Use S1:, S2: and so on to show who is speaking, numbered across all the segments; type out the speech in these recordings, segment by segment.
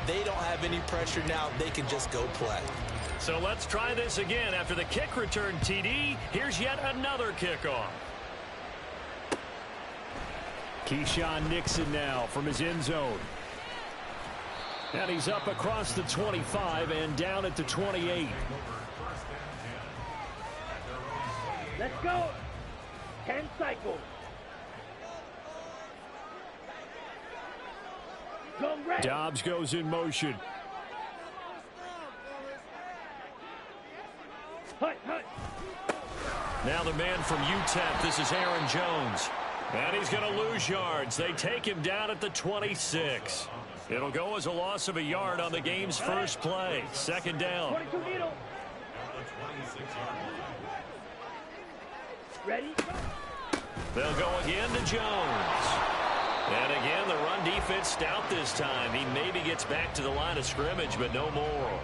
S1: They don't have any pressure now. They can just go play.
S2: So let's try this again. After the kick return TD, here's yet another kickoff. Keyshawn Nixon now from his end zone. And he's up across the 25 and down at the 28.
S3: Let's go. 10 cycles.
S2: Dobbs goes in motion. Now the man from UTEP, this is Aaron Jones. And he's going to lose yards. They take him down at the 26. It'll go as a loss of a yard on the game's first play. Second down.
S3: Ready?
S2: They'll go again to Jones. And again, the run defense stout this time. He maybe gets back to the line of scrimmage, but no more.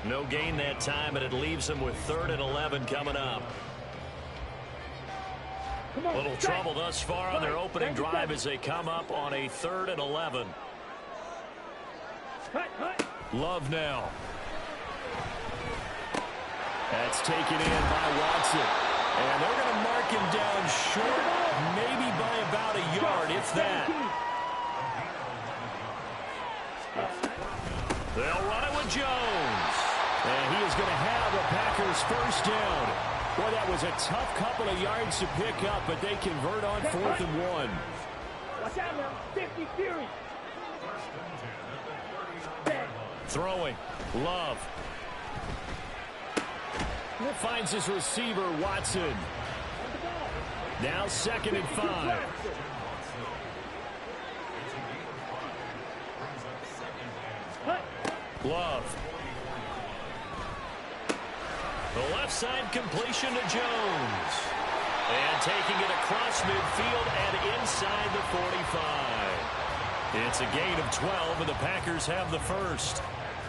S2: No gain that time, and it leaves him with 3rd and 11 coming up. Little trouble thus far on their opening drive as they come up on a 3rd and 11. Love now. That's taken in by Watson. And they're going to mark him down short, maybe by about a yard, if that. They'll run it with Jones. And he is going to have a Packers first down. Boy, that was a tough couple of yards to pick up, but they convert on 4th and 1.
S3: Watch out now. 50 Fury.
S2: Throwing. Love. Finds his receiver, Watson. Now 2nd and 5. Love. The left side completion to Jones. And taking it across midfield and inside the 45. It's a gain of 12, and the Packers have the first.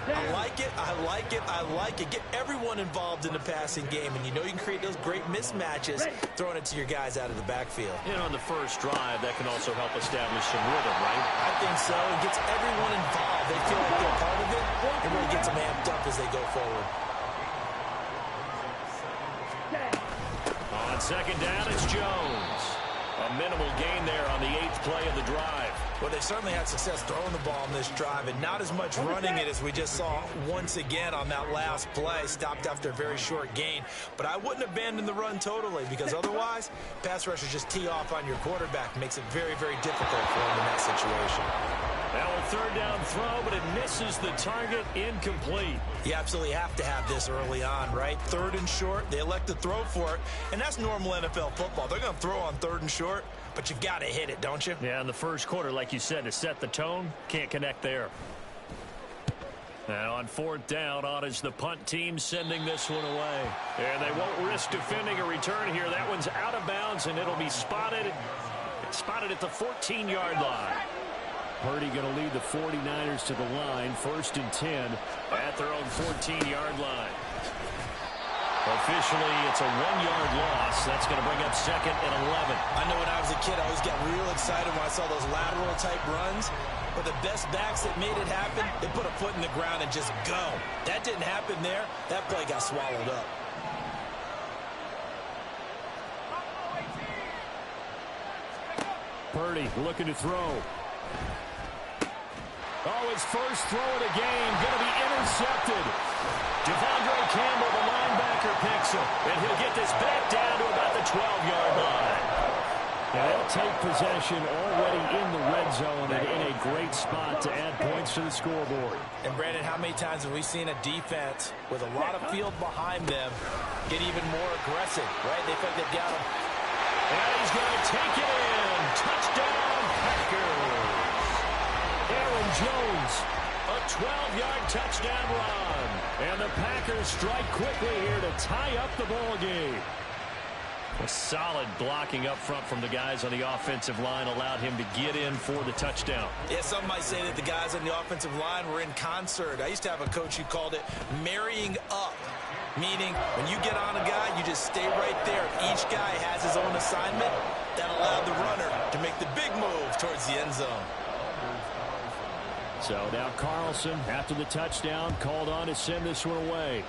S1: I like it, I like it, I like it. Get everyone involved in the passing game, and you know you can create those great mismatches throwing it to your guys out of the backfield.
S2: You know, on the first drive, that can also help establish some rhythm, right?
S1: I think so. It gets everyone involved. They feel like they're part of it. It really gets them amped up as they go forward.
S2: On 2nd down, it's Jones. A minimal gain there on the 8th play of the drive.
S1: Well, they certainly had success throwing the ball on this drive and not as much running it as we just saw once again on that last play. Stopped after a very short gain. But I wouldn't abandon the run totally because otherwise, pass rushers just tee off on your quarterback. Makes it very, very difficult for him in that situation.
S2: Now a 3rd down throw, but it misses the target, incomplete.
S1: You absolutely have to have this early on, right? 3rd and short, they elect to throw for it, and that's normal NFL football. They're going to throw on 3rd and short, but you've got to hit it, don't you?
S2: Yeah, in the first quarter, like you said, to set the tone, can't connect there. And on 4th down, on is the punt team sending this one away. And they won't risk defending a return here. That one's out of bounds, and it'll be spotted at the 14-yard line. Purdy going to lead the 49ers to the line, 1st and 10 at their own 14-yard line. Officially, it's a 1-yard loss. That's going to bring up 2nd and 11.
S1: I know when I was a kid, I always got real excited when I saw those lateral-type runs. But the best backs that made it happen, they put a foot in the ground and just go. That didn't happen there. That play got swallowed up.
S2: Purdy looking to throw. Oh, his first throw of the game going to be intercepted. Devondre Campbell, the linebacker, picks him. And he'll get this back down to about the 12-yard line. And they'll take possession already in the red zone and in a great spot to add points to the scoreboard.
S1: And, Brandon, how many times have we seen a defense with a lot of field behind them get even more aggressive, right? They think they've got him.
S2: And he's going to take it in. Touchdown, Packers. Aaron Jones, a 12-yard touchdown run. And the Packers strike quickly here to tie up the ball game. A solid blocking up front from the guys on the offensive line allowed him to get in for the touchdown.
S1: Yeah, some might say that the guys on the offensive line were in concert. I used to have a coach who called it marrying up, meaning when you get on a guy, you just stay right there. Each guy has his own assignment. That allowed the runner to make the big move towards the end zone.
S2: So now Carlson, after the touchdown, called on to send this one away.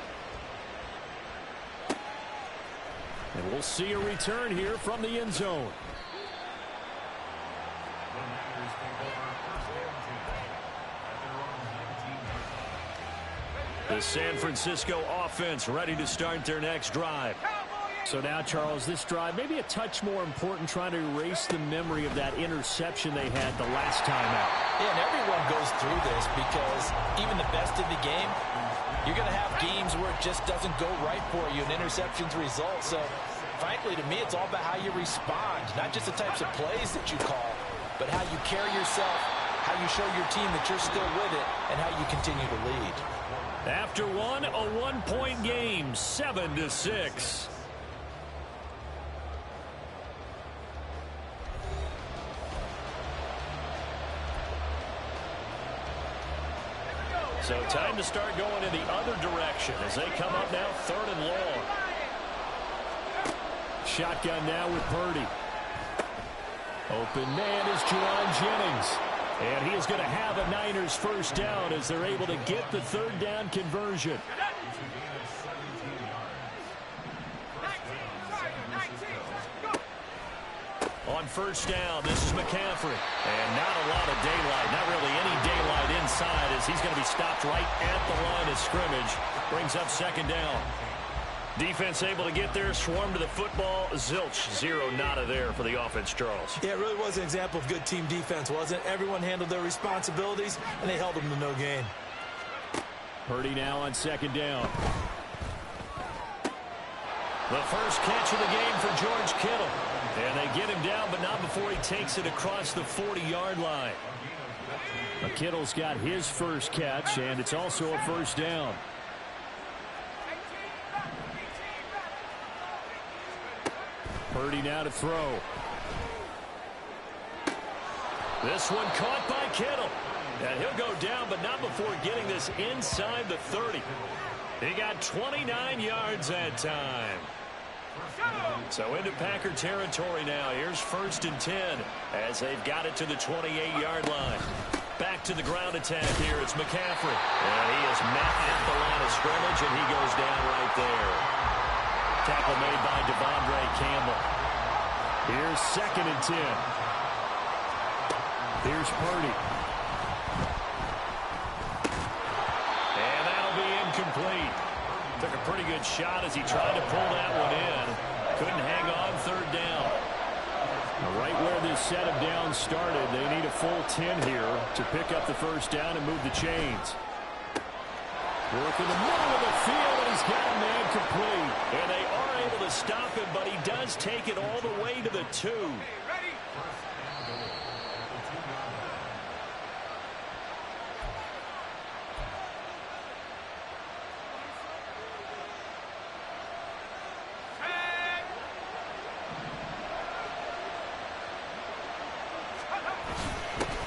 S2: And we'll see a return here from the end zone. The San Francisco offense ready to start their next drive. So now, Charles, this drive maybe a touch more important, trying to erase the memory of that interception they had the last time out.
S1: Yeah, and everyone goes through this because even the best in the game, you're going to have games where it just doesn't go right for you, and interceptions result. So, frankly, to me, it's all about how you respond, not just the types of plays that you call, but how you carry yourself, how you show your team that you're still with it, and how you continue to lead.
S2: After one, a one-point game, 7-6. So time to start going in the other direction as they come up now 3rd and long. Shotgun now with Purdy. Open man is Juwan Jennings. And he is going to have a Niners first down as they're able to get the 3rd down conversion. On first down, this is McCaffrey. And not a lot of daylight, not really any daylight inside as he's going to be stopped right at the line of scrimmage. Brings up 2nd down. Defense able to get there, swarm to the football. Zilch, 0 nada there for the offense, Charles.
S1: Yeah, it really was an example of good team defense, wasn't it? Everyone handled their responsibilities, and they held them to no gain.
S2: Purdy now on 2nd down. The first catch of the game for George Kittle. And they get him down, but not before he takes it across the 40-yard line. Kittle's got his first catch, and it's also a first down. Purdy now to throw. This one caught by Kittle. And he'll go down, but not before getting this inside the 30. He got 29 yards that time. So into Packer territory now. Here's 1st and 10 as they've got it to the 28-yard line. Back to the ground attack here. It's McCaffrey. And he is met at the line of scrimmage, and he goes down right there. Tackle made by Devondre Campbell. Here's 2nd and 10. Here's Purdy. And that'll be incomplete. Took a pretty good shot as he tried to pull that one in. Couldn't hang on 3rd down. Now right where this set of downs started, they need a full 10 here to pick up the first down and move the chains. Work in the middle of the field, and he's got a man complete. And they are able to stop him, but he does take it all the way to the 2.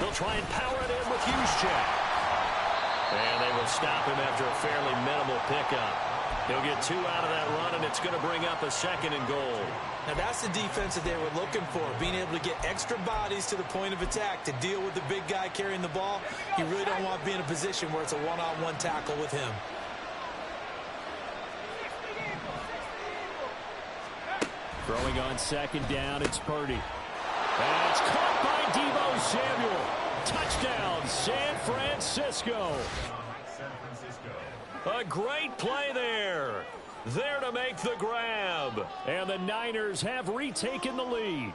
S2: They'll try and power it in with Juszczyk. And they will stop him after a fairly minimal pickup. He'll get 2 out of that run, and it's going to bring up a 2nd and goal.
S1: Now, that's the defense that they were looking for, being able to get extra bodies to the point of attack to deal with the big guy carrying the ball. You really don't want to be in a position where it's a one-on-one tackle with him.
S2: Throwing on 2nd down, it's Purdy. And it's caught by Deebo Samuel. Touchdown, San Francisco. A great play there. There to make the grab. And the Niners have retaken the lead.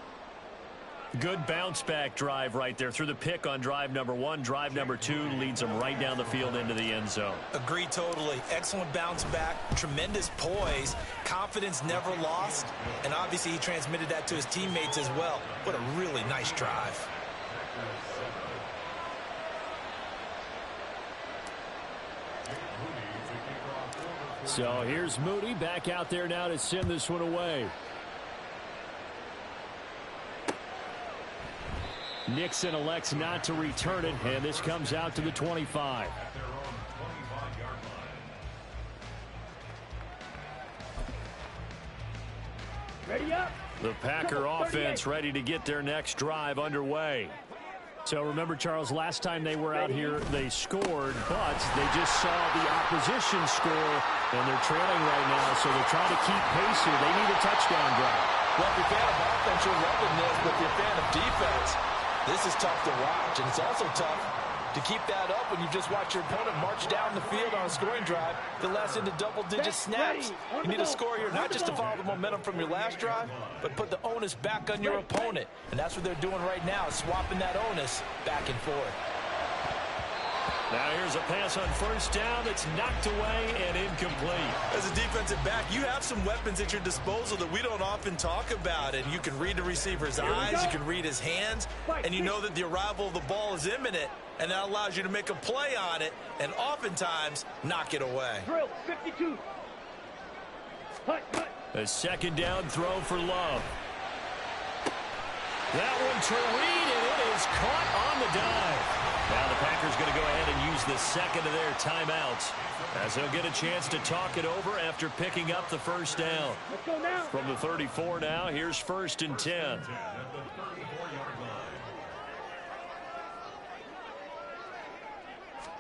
S2: Good bounce-back drive right there through the pick on drive number 1. Drive number 2 leads them right down the field into the end zone.
S1: Agreed totally. Excellent bounce back. Tremendous poise. Confidence never lost. And obviously he transmitted that to his teammates as well. What a really nice drive.
S2: So here's Moody back out there now to send this one away. Nixon elects not to return it, and this comes out to the 25.
S3: Ready up.
S2: The Packer offense ready to get their next drive underway. So remember, Charles, last time they were out here, they scored, but they just saw the opposition score, and they're trailing right now, so they're trying to keep pace here. They need a touchdown drive.
S1: Well, if you're a fan of offense, you're loving this, but if you're a fan of defense, this is tough to watch, and it's also tough to keep that up when you just watch your opponent march down the field on a scoring drive that lasts into double-digit snaps. You need a score here not just to follow the momentum from your last drive, but put the onus back on your opponent. And that's what they're doing right now, swapping that onus back and forth.
S2: Now here's a pass on first down that's knocked away and incomplete.
S1: As a defensive back, you have some weapons at your disposal that we don't often talk about. And you can read the receiver's eyes, you can read his hands, and you know that the arrival of the ball is imminent. And that allows you to make a play on it and oftentimes knock it away.
S3: Drill 52. Hut.
S2: A second down throw for Love. That one to Reed, and it is caught on the dive. Now the Packers going to go ahead and use the second of their timeouts as they'll get a chance to talk it over after picking up the first down.
S3: Let's go now.
S2: From the 34 now, here's 1st and 10.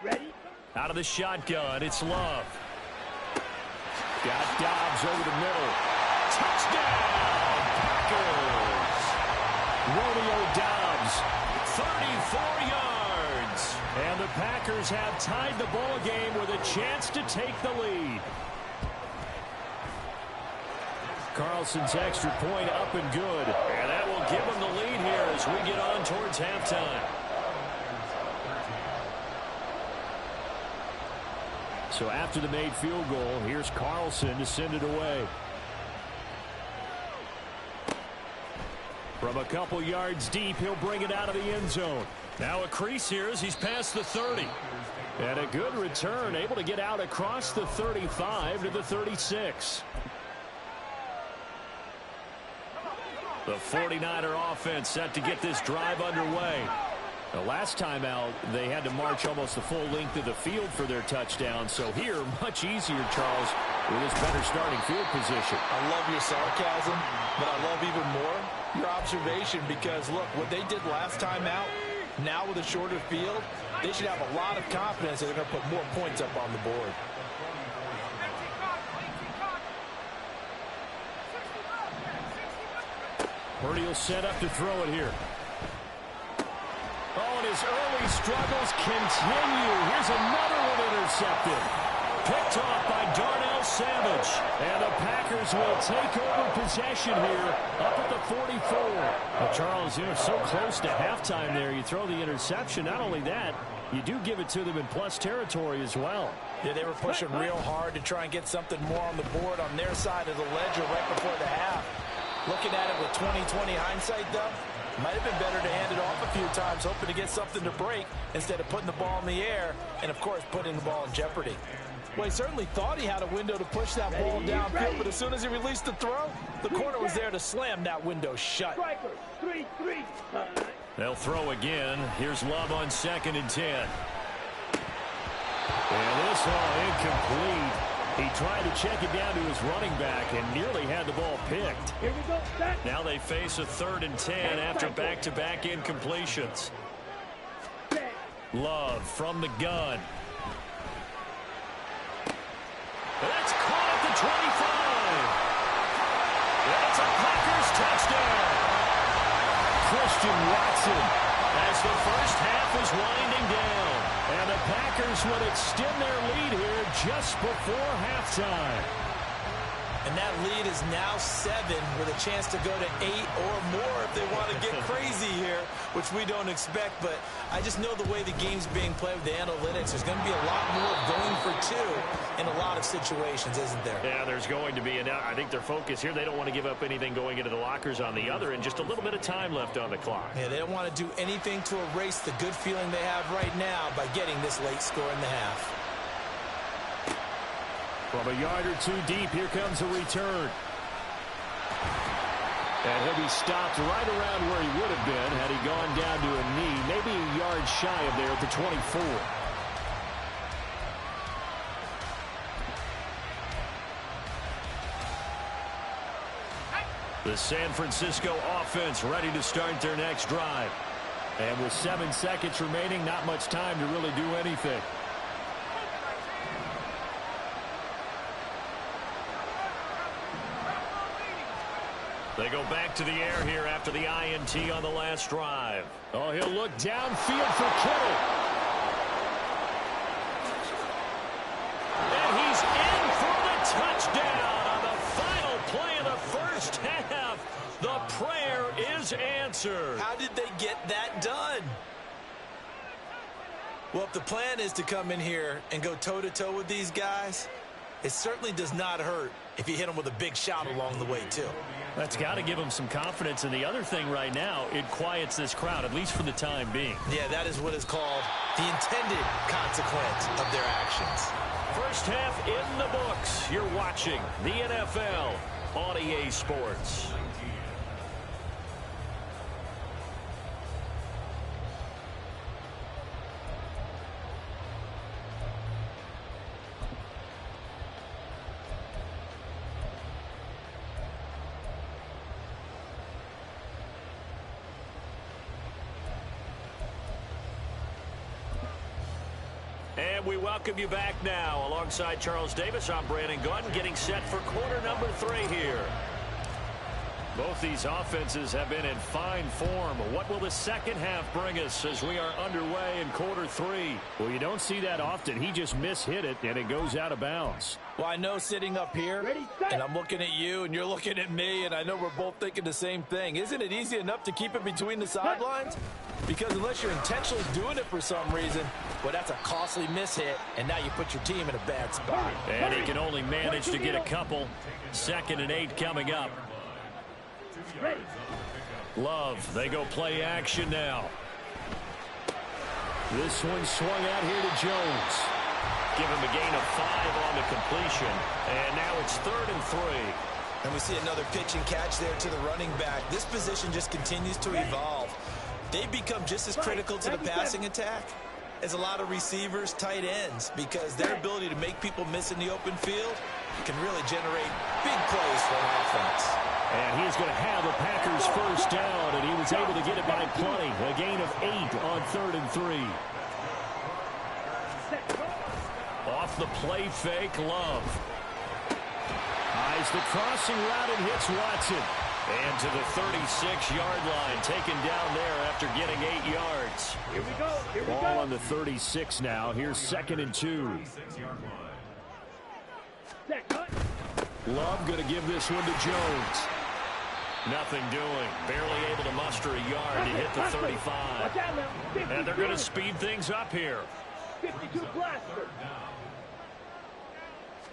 S3: Ready?
S2: Out of the shotgun, it's Love. Got Dobbs over the middle. Touchdown, Packers! Romeo Dobbs, 34 yards. And the Packers have tied the ball game with a chance to take the lead. Carlson's extra point up and good. And that will give them the lead here as we get on towards halftime. So after the made field goal, here's Carlson to send it away. From a couple yards deep, he'll bring it out of the end zone. Now a crease here as he's past the 30. And a good return, able to get out across the 35 to the 36. The 49er offense set to get this drive underway. The last time out, they had to march almost the full length of the field for their touchdown. So here, much easier, Charles, with his better starting field position.
S1: I love your sarcasm, but I love even more your observation because, look, what they did last time out, now with a shorter field, they should have a lot of confidence that they're going to put more points up on the board.
S2: Purdy will set up to throw it here. Oh, and his early struggles continue. Here's another one intercepted. Picked off by Darnell Savage. And the Packers will take over possession here up at the 44. Well, Charles, you're so close to halftime there. You throw the interception. Not only that, you do give it to them in plus territory as well.
S1: Yeah, they were pushing real hard to try and get something more on the board on their side of the ledger right before the half. Looking at it with 20/20 hindsight, though, might have been better to hand it off a few times, hoping to get something to break instead of putting the ball in the air and, of course, putting the ball in jeopardy. Well, he certainly thought he had a window to push that ball downfield, but as soon as he released the throw, the corner was there to slam that window shut.
S3: Striker, 3-3.
S2: They'll throw again. Here's Love on 2nd and 10. And this all incomplete. He tried to check it down to his running back and nearly had the ball picked.
S3: Here we go. Set.
S2: Now they face a 3rd and 10 after back-to-back incompletions.
S3: Set.
S2: Love from the gun. That's caught at the 25. That's a Packers touchdown. Christian Watson as the first half is winding down. And the Packers would extend their lead here just before halftime.
S1: And that lead is now 7 with a chance to go to 8 or more if they want to get crazy here, which we don't expect. But I just know the way the game's being played with the analytics, there's going to be a lot more going for 2 in a lot of situations, isn't there?
S2: Yeah, there's going to be. And I think their focus here, they don't want to give up anything going into the lockers on the other, and just a little bit of time left on the clock.
S1: Yeah, they don't want to do anything to erase the good feeling they have right now by getting this late score in the half.
S2: From a yard or 2 deep, here comes a return. And he'll be stopped right around where he would have been had he gone down to a knee, maybe a yard shy of there at the 24. The San Francisco offense ready to start their next drive. And with 7 seconds remaining, not much time to really do anything. They go back to the air here after the INT on the last drive. Oh, he'll look downfield for Kittle. And he's in for the touchdown on the final play of the first half. The prayer is answered.
S1: How did they get that done? Well, if the plan is to come in here and go toe-to-toe with these guys, it certainly does not hurt if you hit them with a big shout along the way, too.
S2: That's got to give them some confidence. And the other thing right now, it quiets this crowd, at least for the time being.
S1: Yeah, that is what is called the intended consequence of their actions.
S2: First half in the books. You're watching the NFL on EA Sports. And we welcome you back now. Alongside Charles Davis, I'm Brandon Gunn, getting set for quarter number 3 here. Both these offenses have been in fine form. What will the second half bring us as we are underway in quarter 3? Well, you don't see that often. He just mishit it, and it goes out of bounds.
S1: Well, I know sitting up here, and I'm looking at you, and you're looking at me, and I know we're both thinking the same thing. Isn't it easy enough to keep it between the sidelines? Because unless you're intentionally doing it for some reason, well, that's a costly mishit, and now you put your team in a bad spot.
S2: And he can only manage to get a couple. 2nd and 8 coming up. Love, they go play action now. This one swung out here to Jones. Give him a gain of 5 on the completion. And now it's 3rd and 3.
S1: And we see another pitch and catch there to the running back. This position just continues to evolve. They become just as critical to the passing attack as a lot of receivers, tight ends, because their ability to make people miss in the open field can really generate big plays for an offense.
S2: And he's going to have the Packers first down, and he was able to get it by plenty. A gain of 8 on 3rd and 3. Off the play fake, Love. Eyes the crossing route and hits Watson. And to the 36-yard line, taken down there after getting 8 yards.
S3: Here we go. Here we go.
S2: Ball on the 36 now. Here's 2nd and 2. Love going to give this one to Jones. Nothing doing. Barely able to muster a yard to hit the 35. And they're going to speed things up here.
S3: 52 blaster.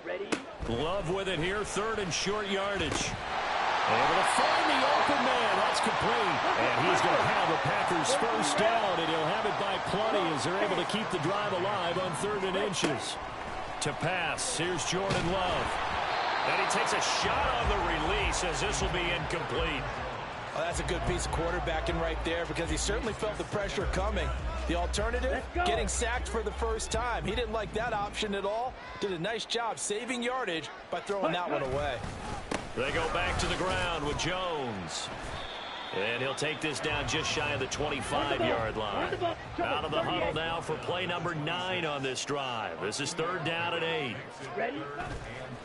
S3: Ready?
S2: Love with it here. 3rd and short yardage. Able to find the open man. That's complete. And he's going to have the Packers first down, and he'll have it by plenty as they're able to keep the drive alive on 3rd and inches. To pass, here's Jordan Love. And he takes a shot on the release as this will be incomplete.
S1: Well, that's a good piece of quarterbacking right there because he certainly felt the pressure coming. The alternative, getting sacked for the first time. He didn't like that option at all. Did a nice job saving yardage by throwing that one away.
S2: They go back to the ground with Jones. And he'll take this down just shy of the 25-yard line. Out of the huddle now for play number 9 on this drive. This is 3rd down and 8.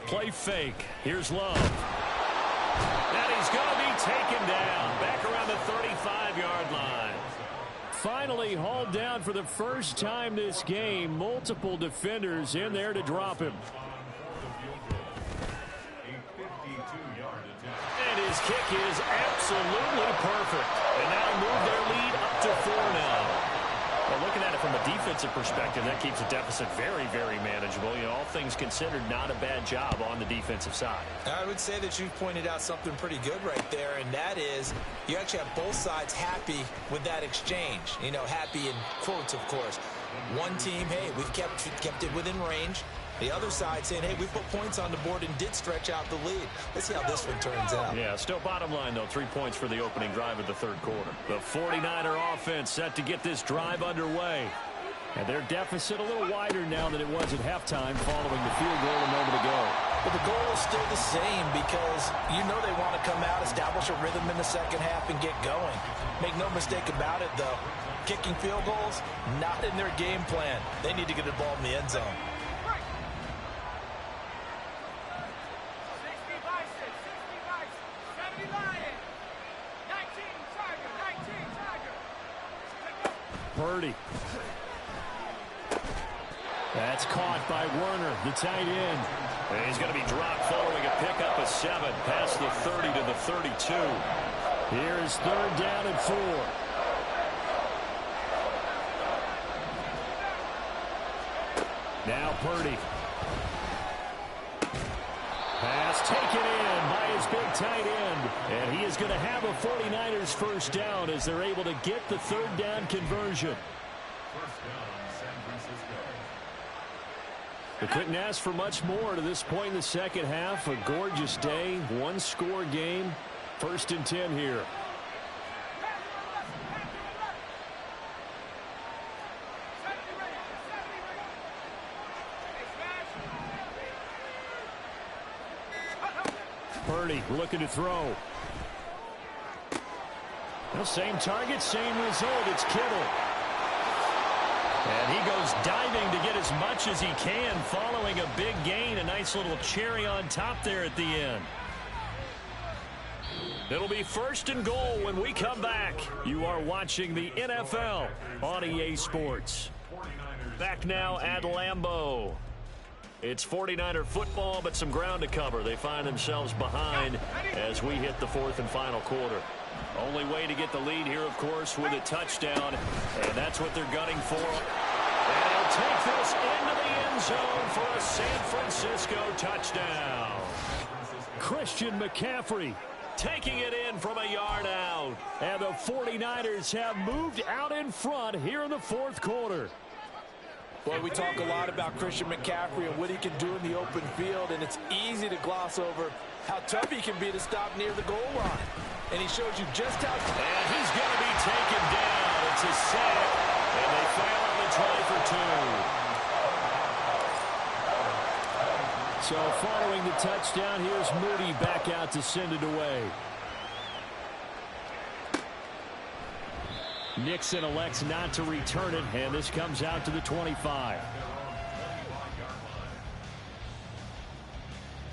S2: Play fake. Here's Love. And he's going to be taken down. Back around the 35-yard line. Finally hauled down for the first time this game. Multiple defenders in there to drop him. And his kick is absolutely perfect. And now move their lead up to 4 now. Well, looking at it from a defensive perspective, that keeps the deficit very, very manageable. You know, all things considered, not a bad job on the defensive side.
S1: I would say that you've pointed out something pretty good right there, and that is you actually have both sides happy with that exchange. You know, happy in quotes, of course. One team, hey, we've kept it within range. The other side saying, hey, we put points on the board and did stretch out the lead. Let's see how this one turns out.
S2: Yeah, still bottom line, though, 3 points for the opening drive of the 3rd quarter. The 49er offense set to get this drive underway. And their deficit a little wider now than it was at halftime following the field goal a moment ago.
S1: But the goal is still the same because you know they want to come out, establish a rhythm in the second half, and get going. Make no mistake about it, though. Kicking field goals, not in their game plan. They need to get the ball in the end zone.
S2: Purdy. That's caught by Werner, the tight end. And he's going to be dropped following a pickup of 7 past the 30 to the 32. Here's 3rd down and 4. Now Purdy. Pass taken in by his big tight end. And he is going to have a 49ers first down as they're able to get the 3rd down conversion. They couldn't ask for much more to this point in the second half. A gorgeous day, 1-score game. 1st and 10 here. Purdy looking to throw. Well, same target, same result. It's Kittle. And he goes diving to get as much as he can following a big gain. A nice little cherry on top there at the end. It'll be 1st and goal when we come back. You are watching the NFL on EA Sports. Back now at Lambeau. It's 49er football, but some ground to cover. They find themselves behind as we hit the 4th and final quarter. Only way to get the lead here, of course, with a touchdown, and that's what they're gunning for. And he'll take this into the end zone for a San Francisco touchdown. Christian McCaffrey taking it in from a yard out. And the 49ers have moved out in front here in the 4th quarter.
S1: Boy, we talk a lot about Christian McCaffrey and what he can do in the open field, and it's easy to gloss over how tough he can be to stop near the goal line. And he shows you just how...
S2: And he's going to be taken down. It's a sack, and they fail on the try for 2. So following the touchdown, here's Moody back out to send it away. Nixon elects not to return it, and this comes out to the 25.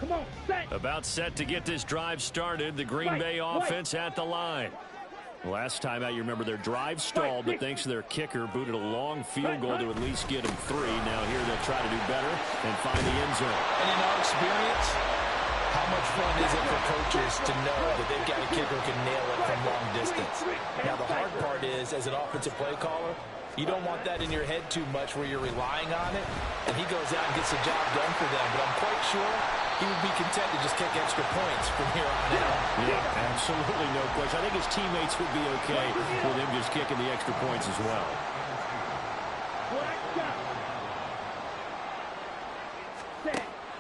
S3: Come on, set.
S2: About set to get this drive started. The Green Bay offense at the line. Last time out, you remember their drive stalled, but thanks to their kicker, booted a long field goal to at least get them 3. Now here they'll try to do better and find the end zone.
S1: And in our experience, how much fun is it for coaches to know that they've got a kicker who can nail it from long distance? Now, the hard part is, as an offensive play caller, you don't want that in your head too much where you're relying on it, and he goes out and gets the job done for them. But I'm quite sure he would be content to just kick extra points from here on out.
S2: Yeah, absolutely no question. I think his teammates would be okay with him just kicking the extra points as well.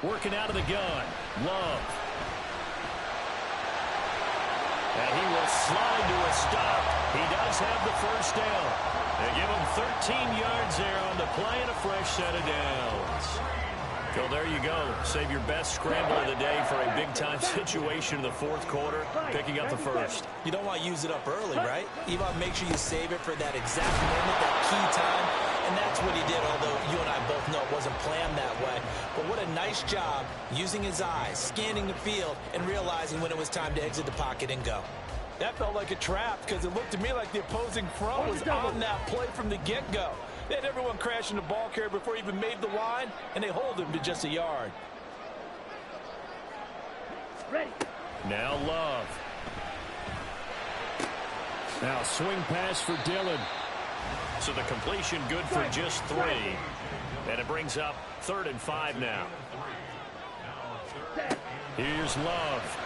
S2: Working out of the gun. Love. And he will slide to a stop. He does have the first down. They give him 13 yards there on the play and a fresh set of downs. So there you go. Save your best scramble of the day for a big-time situation in the 4th quarter, picking up the first.
S1: You don't want to use it up early, right? You want to make sure you save it for that exact moment, that key time. And that's what he did, although you and I both know it wasn't planned that way. But what a nice job using his eyes, scanning the field, and realizing when it was time to exit the pocket and go. That felt like a trap because it looked to me like the opposing front was on that play from the get-go. They had everyone crashing the ball carrier before he even made the line, and they hold him to just a yard.
S3: Ready.
S2: Now Love. Now swing pass for Dillon. So the completion good for just 3. And it brings up 3rd and 5 now. Here's Love.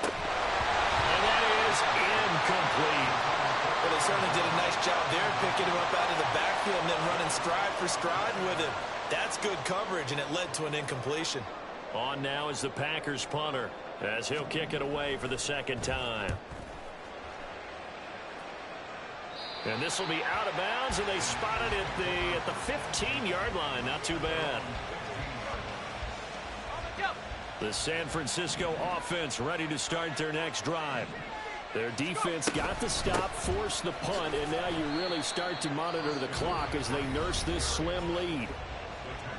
S2: And that is incomplete.
S1: Well, they certainly did a nice job there, picking him up out of the backfield and then running stride for stride with him. That's good coverage, and it led to an incompletion.
S2: On now is the Packers punter as he'll kick it away for the 2nd time. And this will be out of bounds, and they spot it at the 15-yard line. Not too bad. The San Francisco offense ready to start their next drive. Their defense got the stop, forced the punt, and now you really start to monitor the clock as they nurse this slim lead.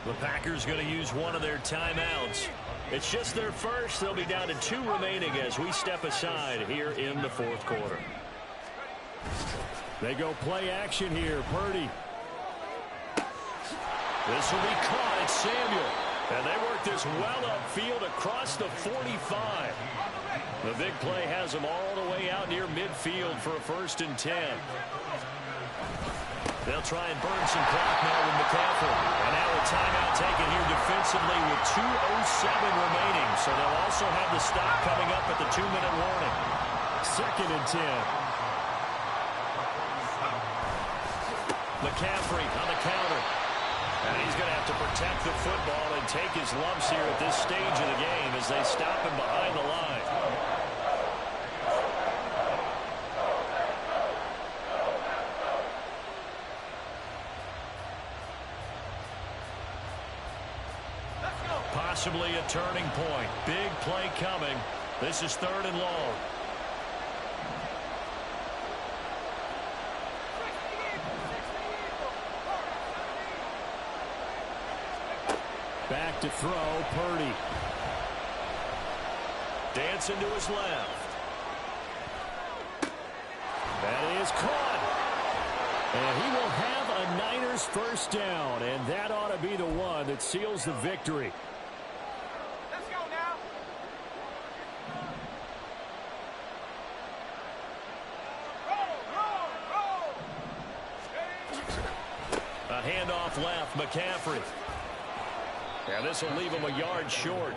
S2: The Packers going to use one of their timeouts. It's just their first. They'll be down to 2 remaining as we step aside here in the fourth quarter. They go play action here. Purdy. This will be caught. It's Samuel. And they work this well upfield across the 45. The big play has them all the way out near midfield for a 1st and 10. They'll try and burn some clock now with McCaffrey. And now a timeout taken here defensively with 2:07 remaining. So they'll also have the stop coming up at the 2-minute warning. 2nd and 10. McCaffrey on the counter. And he's going to have to protect the football and take his lumps here at this stage of the game as they stop him behind the line. Possibly a turning point. Big play coming. This is 3rd and long. Back to throw, Purdy. Dancing to his left. That is caught. And he will have a Niners 1st down, and that ought to be the one that seals the victory.
S3: Let's go now. Roll.
S2: A handoff left, McCaffrey. And this will leave him a yard short.